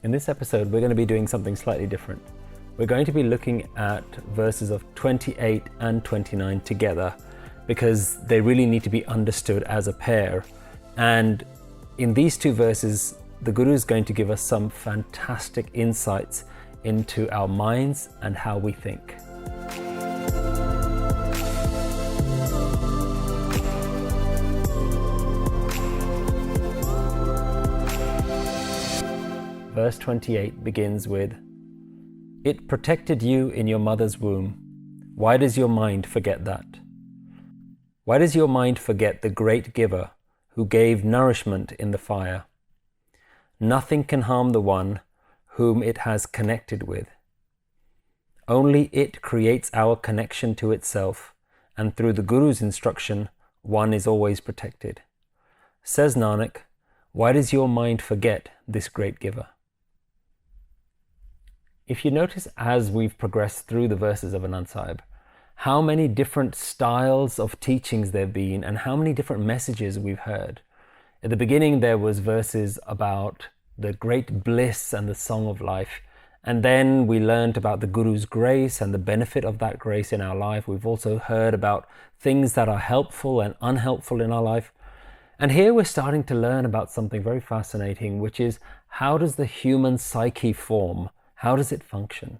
In this episode, we're going to be doing something slightly different. We're going to be looking at verses of 28 and 29 together because they really need to be understood as a pair. And in these two verses, the Guru is going to give us some fantastic insights into our minds and how we think. Verse 28 begins with, "It protected you in your mother's womb. Why does your mind forget that? Why does your mind forget the great giver who gave nourishment in the fire? Nothing can harm the one whom it has connected with. Only it creates our connection to itself, and through the Guru's instruction, one is always protected. Says Nanak, why does your mind forget this great giver?" If you notice as we've progressed through the verses of Anand Sahib, how many different styles of teachings there have been and how many different messages we've heard. At the beginning there was verses about the great bliss and the song of life, and then we learned about the Guru's grace and the benefit of that grace in our life. We've also heard about things that are helpful and unhelpful in our life. And here we're starting to learn about something very fascinating, which is how does the human psyche form? How does it function?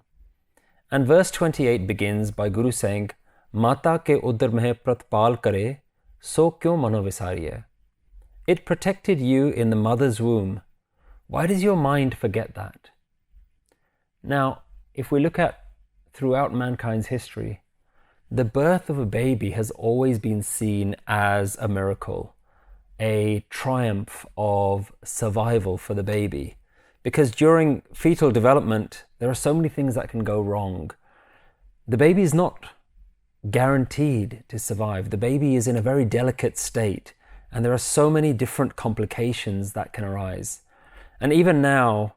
And verse 28 begins by Guru saying, "Mata ke udar mein pratpal kare, so kyun mano visariye?" It protected you in the mother's womb. Why does your mind forget that? Now, if we look at throughout mankind's history, the birth of a baby has always been seen as a miracle, a triumph of survival for the baby. Because during fetal development, there are so many things that can go wrong. The baby is not guaranteed to survive. The baby is in a very delicate state, and there are so many different complications that can arise. And even now,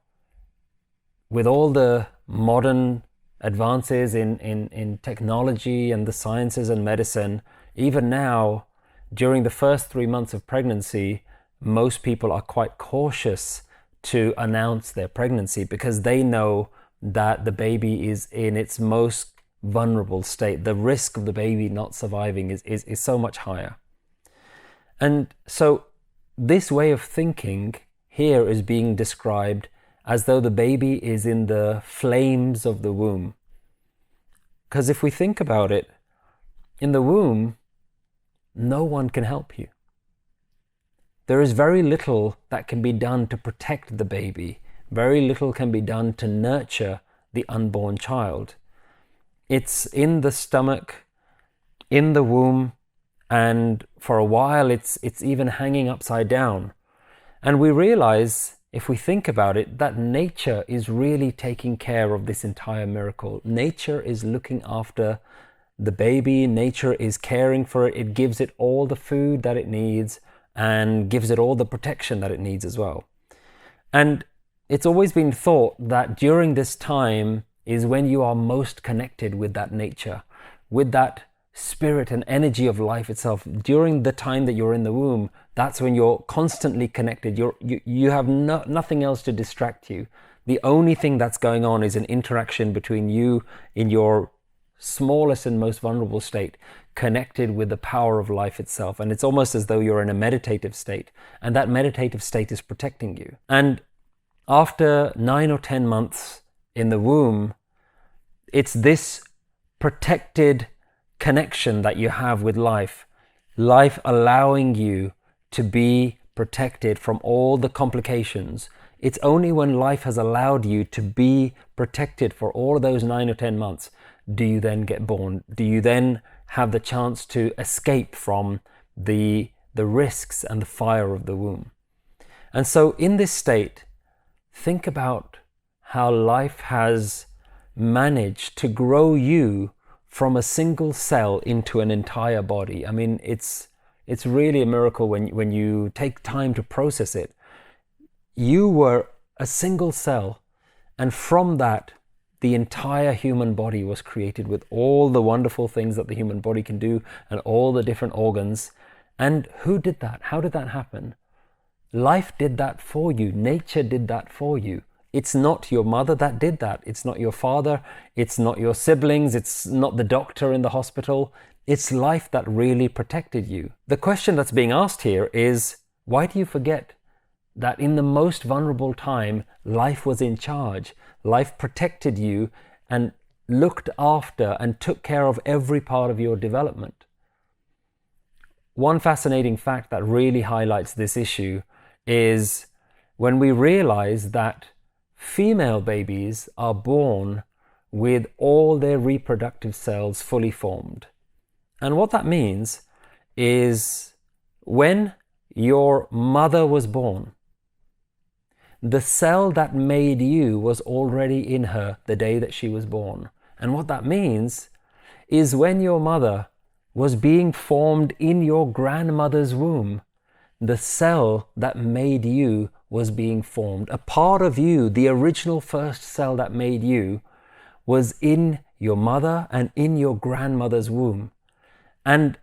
with all the modern advances in technology and the sciences and medicine, even now, during the first 3 months of pregnancy, most people are quite cautious to announce their pregnancy because they know that the baby is in its most vulnerable state. The risk of the baby not surviving is so much higher. And so this way of thinking here is being described as though the baby is in the flames of the womb. Because if we think about it, in the womb, no one can help you. There is very little that can be done to protect the baby. Very little can be done to nurture the unborn child. It's in the stomach, in the womb, and for a while it's even hanging upside down. And we realize, if we think about it, that nature is really taking care of this entire miracle. Nature is looking after the baby. Nature is caring for it. It gives it all the food that it needs and gives it all the protection that it needs as well. And it's always been thought that during this time is when you are most connected with that nature, with that spirit and energy of life itself. During the time that you're in the womb, that's when you're constantly connected. You have nothing else to distract you. The only thing that's going on is an interaction between you in your smallest and most vulnerable state, connected with the power of life itself. And it's almost as though you're in a meditative state, and that meditative state is protecting you. And after 9 or 10 months in the womb, it's this protected connection that you have with life allowing you to be protected from all the complications. It's only when life has allowed you to be protected for all of those 9 or 10 months do you then get born? Do you then have the chance to escape from the risks and the fire of the womb? And so in this state, think about how life has managed to grow you from a single cell into an entire body. I mean, it's really a miracle when you take time to process it. You were a single cell, and from that, the entire human body was created with all the wonderful things that the human body can do and all the different organs. And who did that? How did that happen? Life did that for you. Nature did that for you. It's not your mother that did that. It's not your father. It's not your siblings. It's not the doctor in the hospital. It's life that really protected you. The question that's being asked here is, why do you forget that in the most vulnerable time, life was in charge? Life protected you and looked after and took care of every part of your development. One fascinating fact that really highlights this issue is when we realize that female babies are born with all their reproductive cells fully formed. And what that means is when your mother was born, the cell that made you was already in her the day that she was born. And what that means is when your mother was being formed in your grandmother's womb, the cell that made you was being formed. A part of you, the original first cell that made you, was in your mother and in your grandmother's womb. And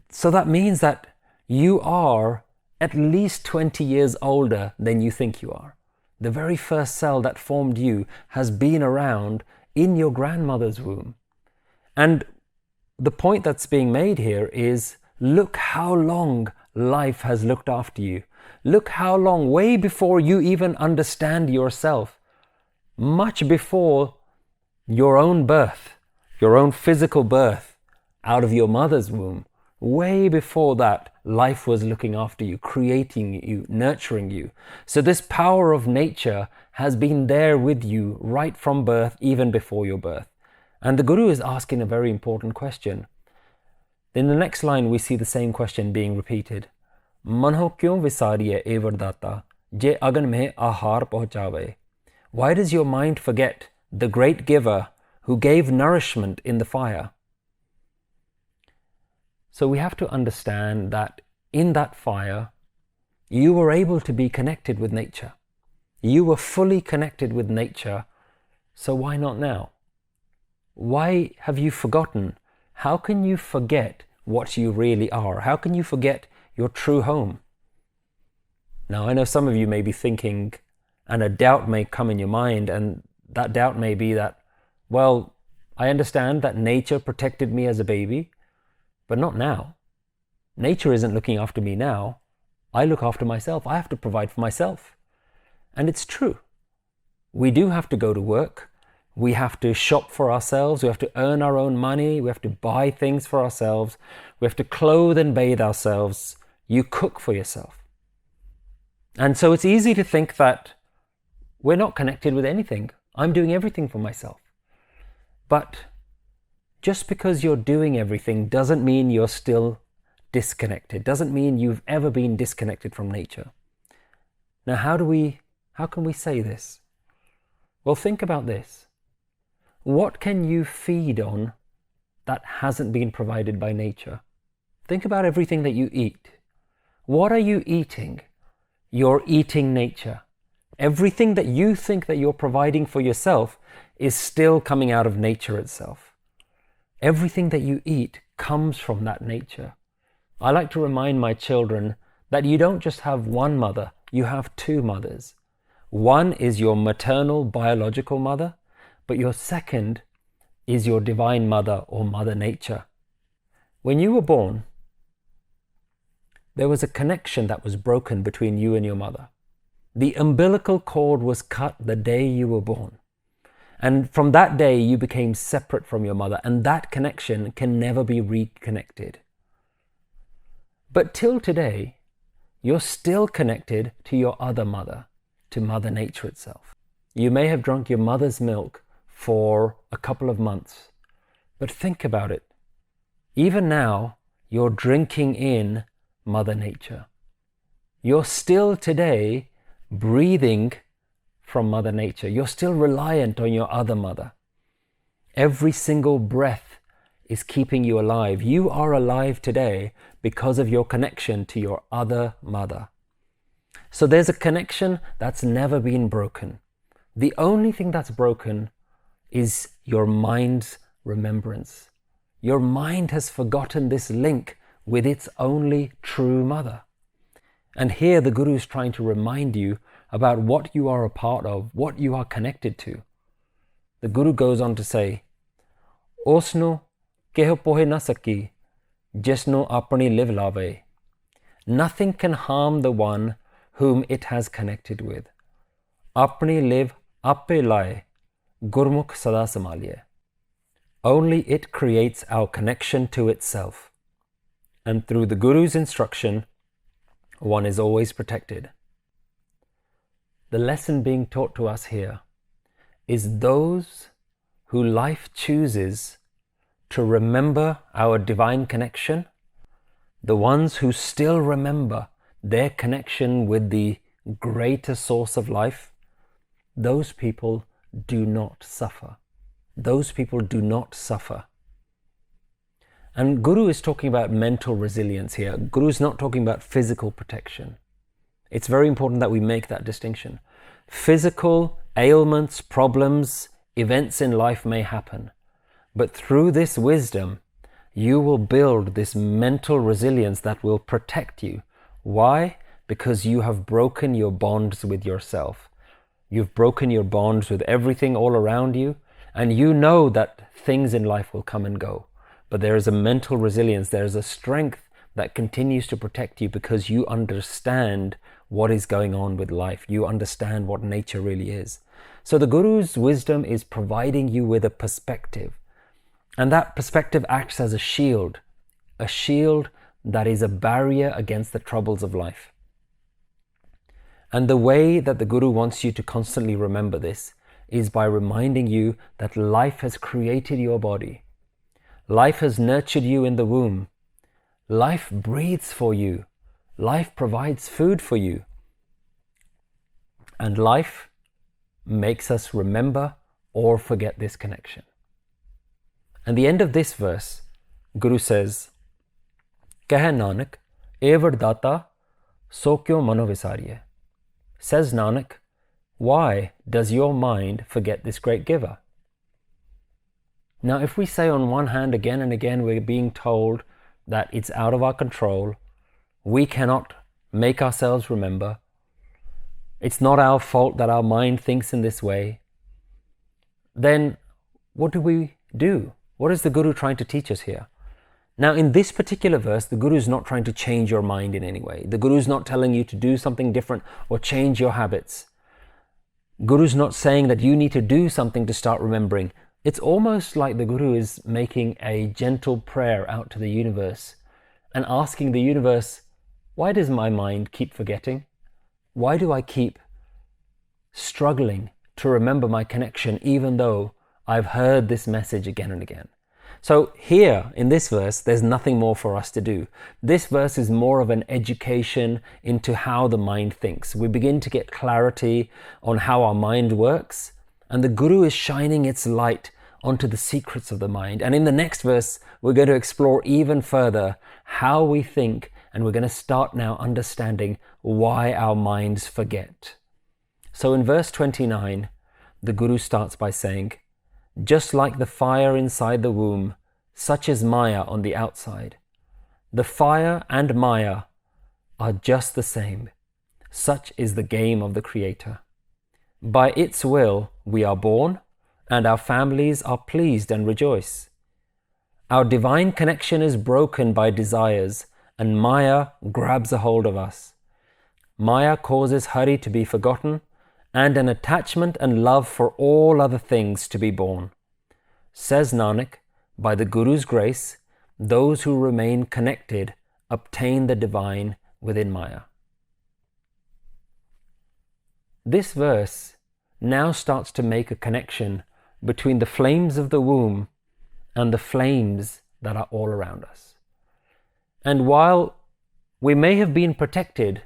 so that means that you are at least 20 years older than you think you are. The very first cell that formed you has been around in your grandmother's womb. And the point that's being made here is, look how long life has looked after you. Look how long, way before you even understand yourself, much before your own birth, your own physical birth out of your mother's womb, way before that, life was looking after you, creating you, nurturing you. So this power of nature has been there with you right from birth, even before your birth. And the Guru is asking a very important question. In the next line, we see the same question being repeated. मन हो क्यों विसारिये ए वरदाता, जे अगन में आहार पहुँचावे? Why does your mind forget the great giver who gave nourishment in the fire? So we have to understand that in that fire, you were able to be connected with nature. You were fully connected with nature, so why not now? Why have you forgotten? How can you forget what you really are? How can you forget your true home? Now, I know some of you may be thinking, and a doubt may come in your mind, and that doubt may be that, well, I understand that nature protected me as a baby, but not now. Nature isn't looking after me now. I look after myself. I have to provide for myself. And it's true. We do have to go to work. We have to shop for ourselves. We have to earn our own money. We have to buy things for ourselves. We have to clothe and bathe ourselves. You cook for yourself. And so it's easy to think that we're not connected with anything. I'm doing everything for myself. But just because you're doing everything doesn't mean you're still disconnected. Doesn't mean you've ever been disconnected from nature. Now, how can we say this? Well, think about this. What can you feed on that hasn't been provided by nature? Think about everything that you eat. What are you eating? You're eating nature. Everything that you think that you're providing for yourself is still coming out of nature itself. Everything that you eat comes from that nature. I like to remind my children that you don't just have one mother, you have two mothers. One is your maternal biological mother, but your second is your divine mother or Mother Nature. When you were born, there was a connection that was broken between you and your mother. The umbilical cord was cut the day you were born. And from that day, you became separate from your mother, and that connection can never be reconnected. But till today, you're still connected to your other mother, to Mother Nature itself. You may have drunk your mother's milk for a couple of months, but think about it. Even now, you're drinking in Mother Nature. You're still today breathing from Mother Nature. You're still reliant on your other mother. Every single breath is keeping you alive. You are alive today because of your connection to your other mother. So there's a connection that's never been broken. The only thing that's broken is your mind's remembrance. Your mind has forgotten this link with its only true mother. And here the Guru is trying to remind you about what you are a part of, what you are connected to. The Guru goes on to say, Osnu keho pohe na saki, jisnu apni live lave. Nothing can harm the one whom it has connected with. Apni live appe laye, gurmukh sada samaliye. Only it creates our connection to itself. And through the Guru's instruction, one is always protected. The lesson being taught to us here is those who life chooses to remember our divine connection, the ones who still remember their connection with the greater source of life, those people do not suffer. Those people do not suffer. And Guru is talking about mental resilience here. Guru is not talking about physical protection. It's very important that we make that distinction. Physical ailments, problems, events in life may happen, but through this wisdom, you will build this mental resilience that will protect you. Why? Because you have broken your bonds with yourself. You've broken your bonds with everything all around you, and you know that things in life will come and go. But there is a mental resilience, there is a strength that continues to protect you because you understand what is going on with life. You understand what nature really is. So the Guru's wisdom is providing you with a perspective. And that perspective acts as a shield that is a barrier against the troubles of life. And the way that the Guru wants you to constantly remember this is by reminding you that life has created your body. Life has nurtured you in the womb. Life breathes for you. Life provides food for you. And life makes us remember or forget this connection. And the end of this verse, Guru says, Keh Nanak, evar data, so kyo mano visariye. Says Nanak, why does your mind forget this great giver? Now, if we say on one hand again and again, we're being told that it's out of our control, we cannot make ourselves remember, it's not our fault that our mind thinks in this way, then what do we do? What is the Guru trying to teach us here? Now, in this particular verse, the Guru is not trying to change your mind in any way. The Guru is not telling you to do something different or change your habits. Guru is not saying that you need to do something to start remembering. It's almost like the Guru is making a gentle prayer out to the universe and asking the universe, why does my mind keep forgetting? Why do I keep struggling to remember my connection even though I've heard this message again and again? So here in this verse, there's nothing more for us to do. This verse is more of an education into how the mind thinks. We begin to get clarity on how our mind works, and the Guru is shining its light onto the secrets of the mind. And in the next verse, we're going to explore even further how we think, and we're going to start now understanding why our minds forget. So in verse 29, the Guru starts by saying, just like the fire inside the womb, such is Maya on the outside. The fire and Maya are just the same. Such is the game of the Creator. By its will, we are born, and our families are pleased and rejoice. Our divine connection is broken by desires, and Maya grabs a hold of us. Maya causes Hari to be forgotten, and an attachment and love for all other things to be born. Says Nanak, by the Guru's grace, those who remain connected obtain the divine within Maya. This verse now starts to make a connection between the flames of the womb and the flames that are all around us. And while we may have been protected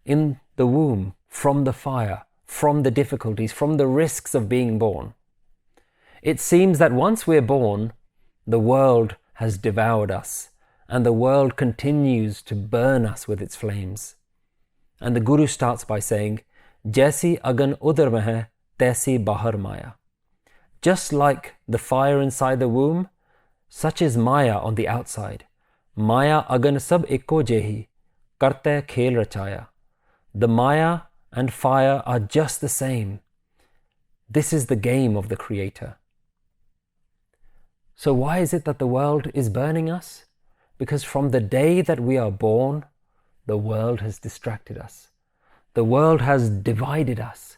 in the womb from the fire, from the difficulties, from the risks of being born, it seems that once we're born, the world has devoured us, and the world continues to burn us with its flames. And the Guru starts by saying, Jaisi agan udar mein hai, taisi bahar Maya. Just like the fire inside the womb, such is Maya on the outside. Maya agan sab ekko jehi, karte khel rachaya. The Maya and fire are just the same. This is the game of the Creator. So why is it that the world is burning us? Because from the day that we are born, the world has distracted us. The world has divided us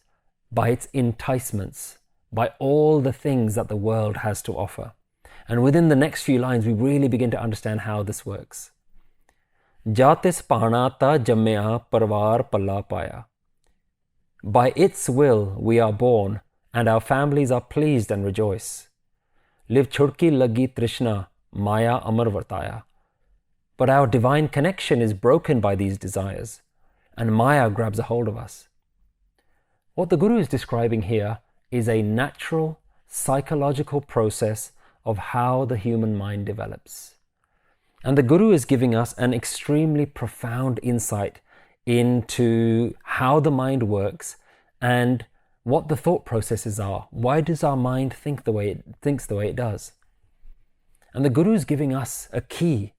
by its enticements, by all the things that the world has to offer. And within the next few lines, we really begin to understand how this works. Jatis pana ta jammya parvar palla paya. By its will we are born, and our families are pleased and rejoice. Liv chhudki lagi trishna maya amar vartaya. But our divine connection is broken by these desires, and Maya grabs a hold of us. What the Guru is describing here is a natural psychological process of how the human mind develops. And the Guru is giving us an extremely profound insight into how the mind works and what the thought processes are. Why does our mind think the way it thinks the way it does? And the Guru is giving us a key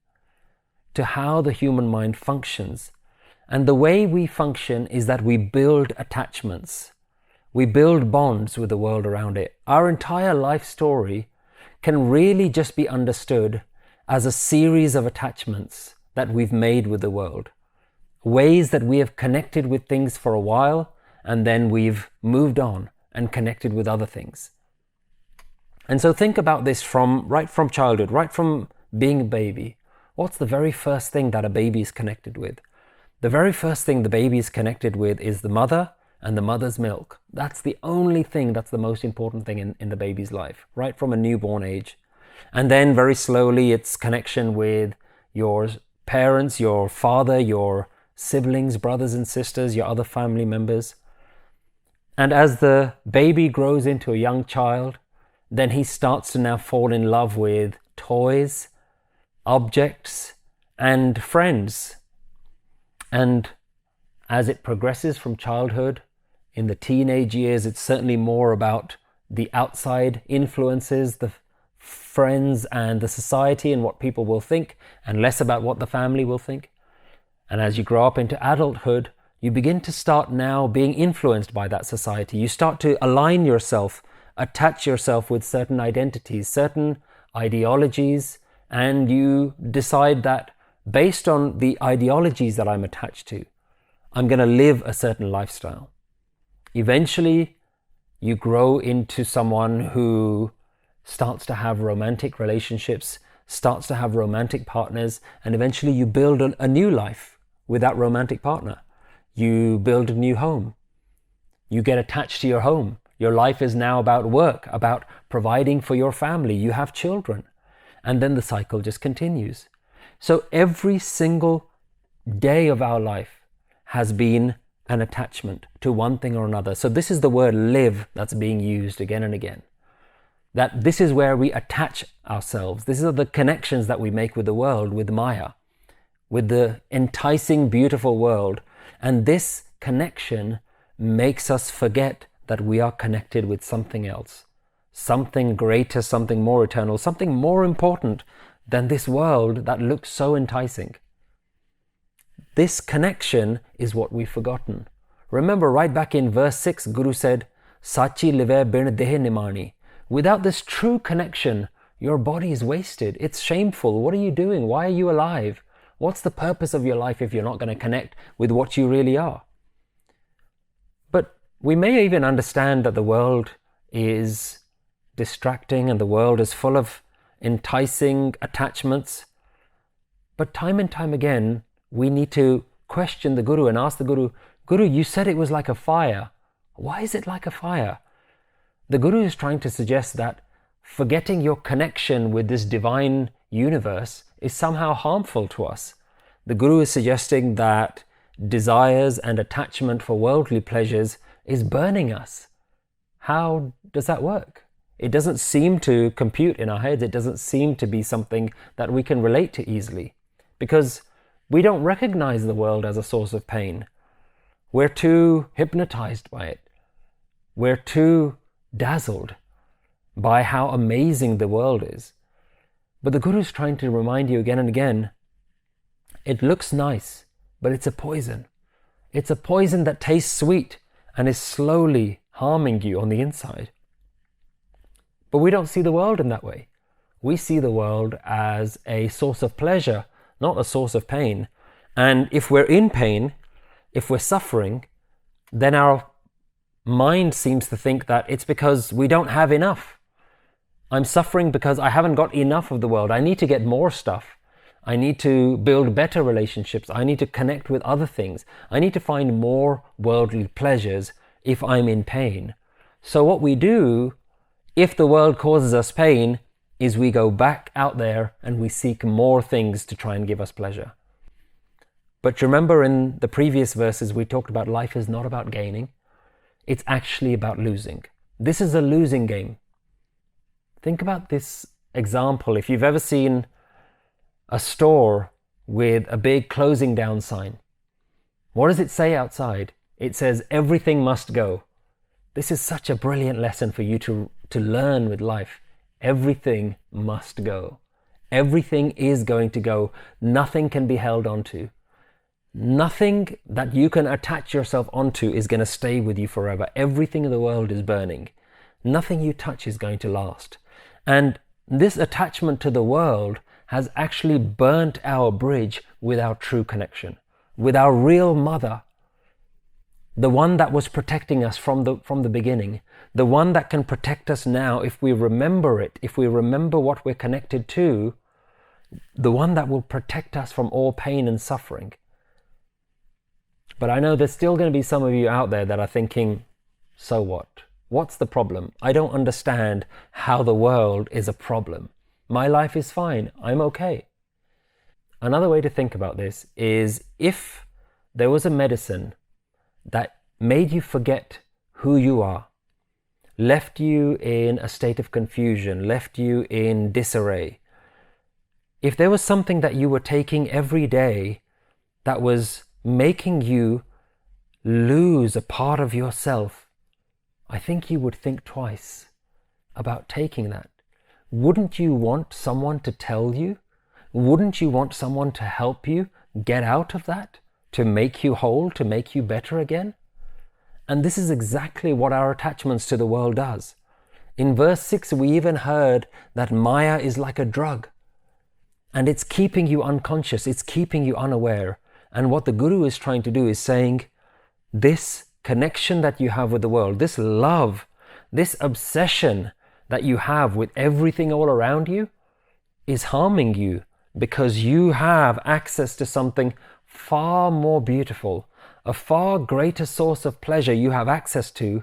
to how the human mind functions. And the way we function is that we build attachments. We build bonds with the world around it. Our entire life story can really just be understood as a series of attachments that we've made with the world. Ways that we have connected with things for a while, and then we've moved on and connected with other things. And so think about this right from childhood, right from being a baby. What's the very first thing that a baby is connected with? The very first thing the baby is connected with is the mother and the mother's milk. That's the only thing that's the most important thing in the baby's life, right from a newborn age. And then very slowly it's connection with your parents, your father, your siblings, brothers and sisters, your other family members. And as the baby grows into a young child, then he starts to now fall in love with toys, objects, and friends. And as it progresses from childhood, in the teenage years, it's certainly more about the outside influences, the friends and the society and what people will think, and less about what the family will think. And as you grow up into adulthood, you begin to start now being influenced by that society. You start to align yourself, attach yourself with certain identities, certain ideologies, and you decide that based on the ideologies that I'm attached to, I'm going to live a certain lifestyle. Eventually, you grow into someone who starts to have romantic relationships, starts to have romantic partners, and eventually you build a new life with that romantic partner. You build a new home. You get attached to your home. Your life is now about work, about providing for your family. You have children. And then the cycle just continues. So every single day of our life has been an attachment to one thing or another. So this is the word live that's being used again and again. That this is where we attach ourselves. These are the connections that we make with the world, with Maya, with the enticing, beautiful world. And this connection makes us forget that we are connected with something else, something greater, something more eternal, something more important than this world that looks so enticing. This connection is what we've forgotten. Remember, right back in verse 6, Guru said, Sachi live bin dehe nimani. Without this true connection, your body is wasted. It's shameful. What are you doing? Why are you alive? What's the purpose of your life if you're not going to connect with what you really are? But we may even understand that the world is distracting and the world is full of enticing attachments. But time and time again, we need to question the Guru and ask the Guru, Guru, you said it was like a fire. Why is it like a fire? The Guru is trying to suggest that forgetting your connection with this divine universe is somehow harmful to us. The Guru is suggesting that desires and attachment for worldly pleasures is burning us. How does that work? It doesn't seem to compute in our heads. It doesn't seem to be something that we can relate to easily, because we don't recognize the world as a source of pain. We're too hypnotized by it. We're too dazzled by how amazing the world is. But the Guru is trying to remind you again and again, it looks nice, but it's a poison. It's a poison that tastes sweet and is slowly harming you on the inside. But we don't see the world in that way. We see the world as a source of pleasure, not a source of pain. And if we're in pain, if we're suffering, then our mind seems to think that it's because we don't have enough. I'm suffering because I haven't got enough of the world. I need to get more stuff. I need to build better relationships. I need to connect with other things. I need to find more worldly pleasures if I'm in pain. So what we do, if the world causes us pain, is we go back out there and we seek more things to try and give us pleasure. But remember, in the previous verses we talked about life is not about gaining. It's actually about losing. This is a losing game. Think about this example. If you've ever seen a store with a big closing down sign, what does it say outside? It says, everything must go. This is such a brilliant lesson for you to learn with life. Everything must go. Everything is going to go. Nothing can be held onto. Nothing that you can attach yourself onto is going to stay with you forever. Everything in the world is burning. Nothing you touch is going to last. And this attachment to the world has actually burnt our bridge with our true connection, with our real mother, the one that was protecting us from the beginning, the one that can protect us now if we remember it, if we remember what we're connected to, the one that will protect us from all pain and suffering. But I know there's still going to be some of you out there that are thinking, so what? What's the problem? I don't understand how the world is a problem. My life is fine. I'm okay. Another way to think about this is, if there was a medicine that made you forget who you are, left you in a state of confusion, left you in disarray, if there was something that you were taking every day that was making you lose a part of yourself, I think you would think twice about taking that. Wouldn't you want someone to tell you? Wouldn't you want someone to help you get out of that? To make you whole, to make you better again? And this is exactly what our attachments to the world does. In verse 6, we even heard that Maya is like a drug. And it's keeping you unconscious, it's keeping you unaware. And what the Guru is trying to do is saying, this connection that you have with the world, this love, this obsession that you have with everything all around you is harming you, because you have access to something far more beautiful, a far greater source of pleasure you have access to,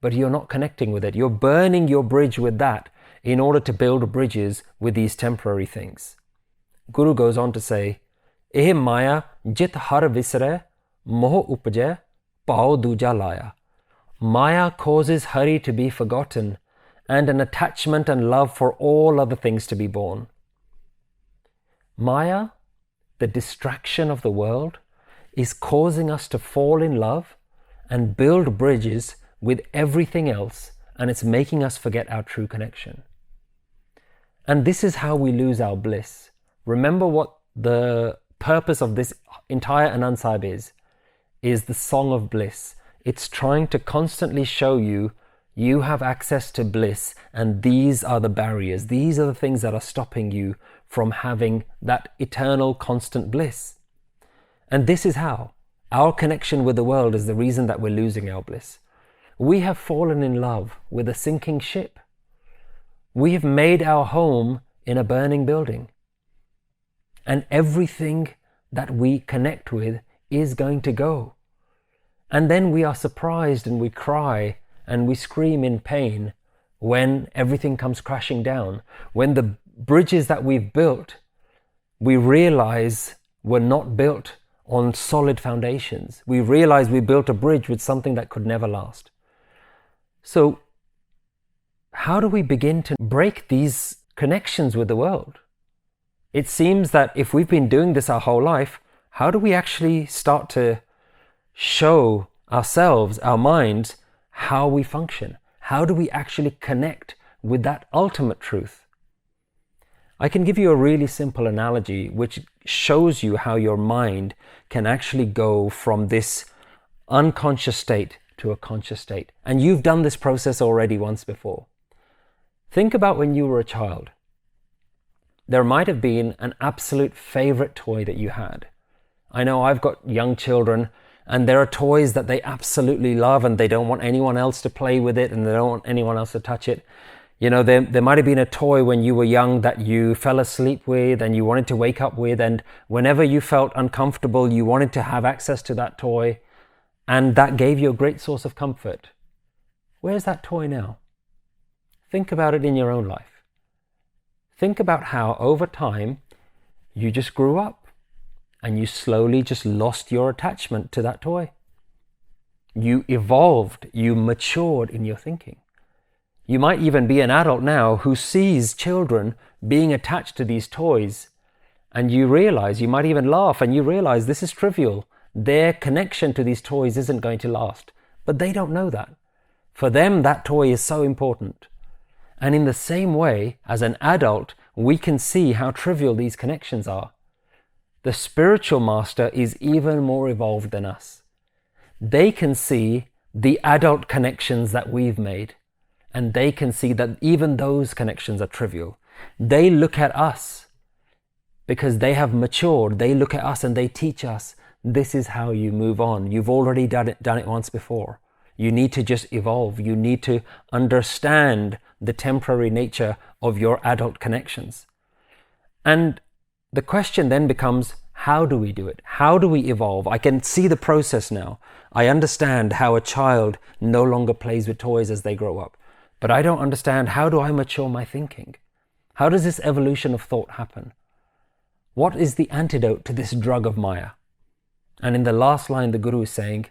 but you're not connecting with it. You're burning your bridge with that in order to build bridges with these temporary things. Guru goes on to say, "Eh Maya jit har visre, moh upje, pao duja laya." Maya causes Hari to be forgotten and an attachment and love for all other things to be born. Maya, the distraction of the world, is causing us to fall in love and build bridges with everything else, and it's making us forget our true connection. And this is how we lose our bliss. Remember what the purpose of this entire Anand Sahib is the song of bliss. It's trying to constantly show you, you have access to bliss, and these are the barriers. These are the things that are stopping you from having that eternal constant bliss. And this is how our connection with the world is the reason that we're losing our bliss. We have fallen in love with a sinking ship. We have made our home in a burning building. And everything that we connect with is going to go. And then we are surprised and we cry and we scream in pain when everything comes crashing down. When the bridges that we've built, we realize were not built on solid foundations. We realize we built a bridge with something that could never last. So, how do we begin to break these connections with the world? It seems that if we've been doing this our whole life, how do we actually start to show ourselves, our minds, how we function? How do we actually connect with that ultimate truth? I can give you a really simple analogy which shows you how your mind can actually go from this unconscious state to a conscious state. And you've done this process already once before. Think about when you were a child. There might have been an absolute favorite toy that you had. I know I've got young children, and there are toys that they absolutely love and they don't want anyone else to play with it and they don't want anyone else to touch it. You know, there might have been a toy when you were young that you fell asleep with and you wanted to wake up with, and whenever you felt uncomfortable, you wanted to have access to that toy, and that gave you a great source of comfort. Where's that toy now? Think about it in your own life. Think about how over time you just grew up and you slowly just lost your attachment to that toy. You evolved, you matured in your thinking. You might even be an adult now who sees children being attached to these toys, and you realize, you might even laugh, and you realize this is trivial. Their connection to these toys isn't going to last. But they don't know that. For them, that toy is so important. And in the same way, as an adult, we can see how trivial these connections are. The spiritual master is even more evolved than us. They can see the adult connections that we've made, and they can see that even those connections are trivial. They look at us because they have matured. They look at us and they teach us, this is how you move on. You've already done it once before. You need to just evolve. You need to understand the temporary nature of your adult connections. And the question then becomes, how do we do it? How do we evolve? I can see the process now. I understand how a child no longer plays with toys as they grow up. But I don't understand, how do I mature my thinking? How does this evolution of thought happen? What is the antidote to this drug of Maya? And in the last line, the Guru is saying,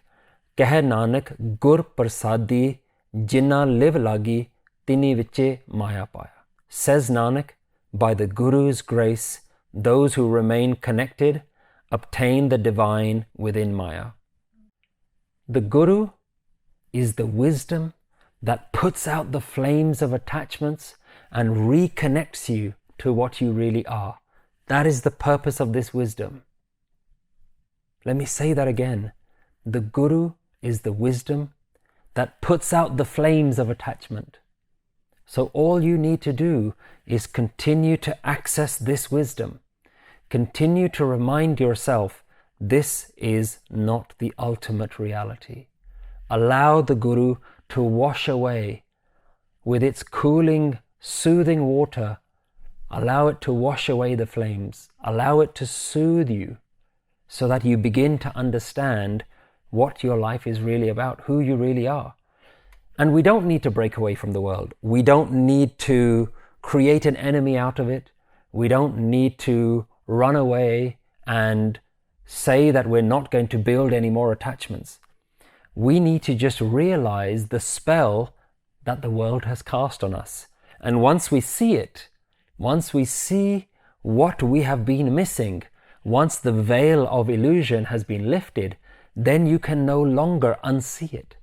Keh Nanak gur prasadi jinna liv lagi tini viche Maya paya. Says Nanak, by the Guru's grace, those who remain connected obtain the divine within Maya. The Guru is the wisdom that puts out the flames of attachments and reconnects you to what you really are. That is the purpose of this wisdom. Let me say that again. The Guru is the wisdom that puts out the flames of attachment. So all you need to do is continue to access this wisdom. Continue to remind yourself, this is not the ultimate reality. Allow the Guru to wash away with its cooling, soothing water. Allow it to wash away the flames. Allow it to soothe you so that you begin to understand what your life is really about, who you really are. And we don't need to break away from the world. We don't need to create an enemy out of it. We don't need to run away and say that we're not going to build any more attachments. We need to just realize the spell that the world has cast on us. And once we see it, once we see what we have been missing, once the veil of illusion has been lifted, then you can no longer unsee it.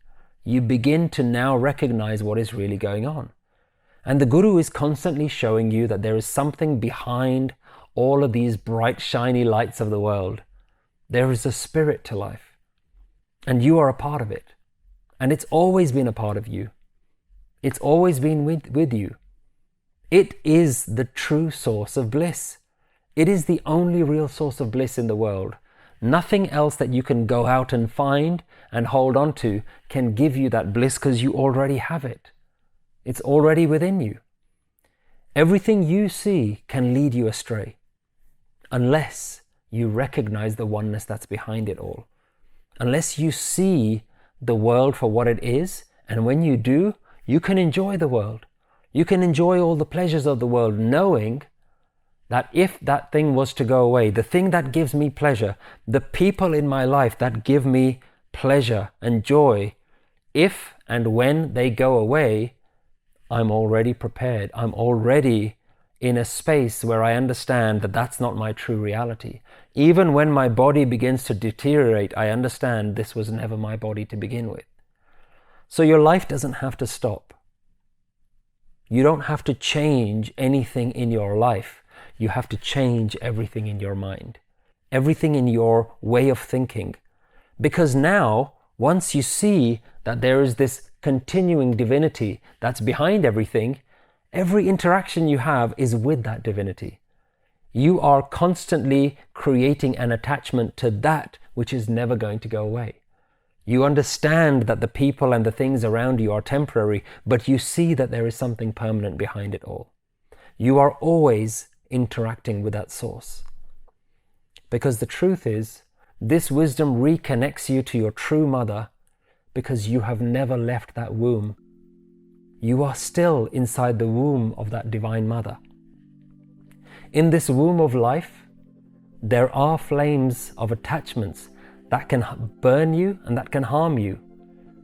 You begin to now recognize what is really going on. And the Guru is constantly showing you that there is something behind all of these bright, shiny lights of the world. There is a spirit to life. And you are a part of it. And it's always been a part of you. It's always been with you. It is the true source of bliss. It is the only real source of bliss in the world. Nothing else that you can go out and find and hold on to can give you that bliss, because you already have it. It's already within you. Everything you see can lead you astray unless you recognize the oneness that's behind it all. Unless you see the world for what it is, and when you do, you can enjoy the world. You can enjoy all the pleasures of the world, knowing that if that thing was to go away, the thing that gives me pleasure, the people in my life that give me pleasure and joy, if and when they go away, I'm already prepared. I'm already in a space where I understand that that's not my true reality. Even when my body begins to deteriorate, I understand this was never my body to begin with. So your life doesn't have to stop. You don't have to change anything in your life. You have to change everything in your mind, everything in your way of thinking. Because now Once you see that there is this continuing divinity that's behind everything, every interaction you have is with that divinity. You are constantly creating an attachment to that which is never going to go away. You understand that the people and the things around you are temporary, but you see that there is something permanent behind it all. You are always interacting with that source. Because the truth is, this wisdom reconnects you to your true mother because you have never left that womb. You are still inside the womb of that divine mother. In this womb of life, there are flames of attachments that can burn you and that can harm you,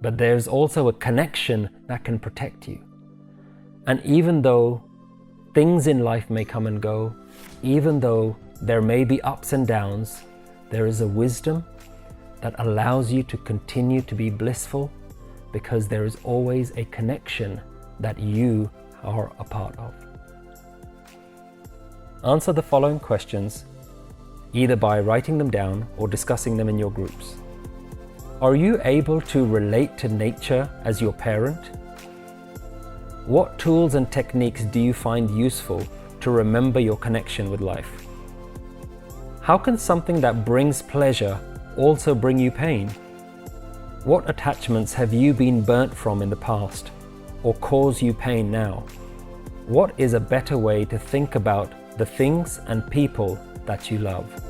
but there's also a connection that can protect you. And even though things in life may come and go, even though there may be ups and downs, there is a wisdom that allows you to continue to be blissful because there is always a connection that you are a part of. Answer the following questions either by writing them down or discussing them in your groups. Are you able to relate to nature as your parent? What tools and techniques do you find useful to remember your connection with life? How can something that brings pleasure also bring you pain? What attachments have you been burnt from in the past or cause you pain now? What is a better way to think about the things and people that you love?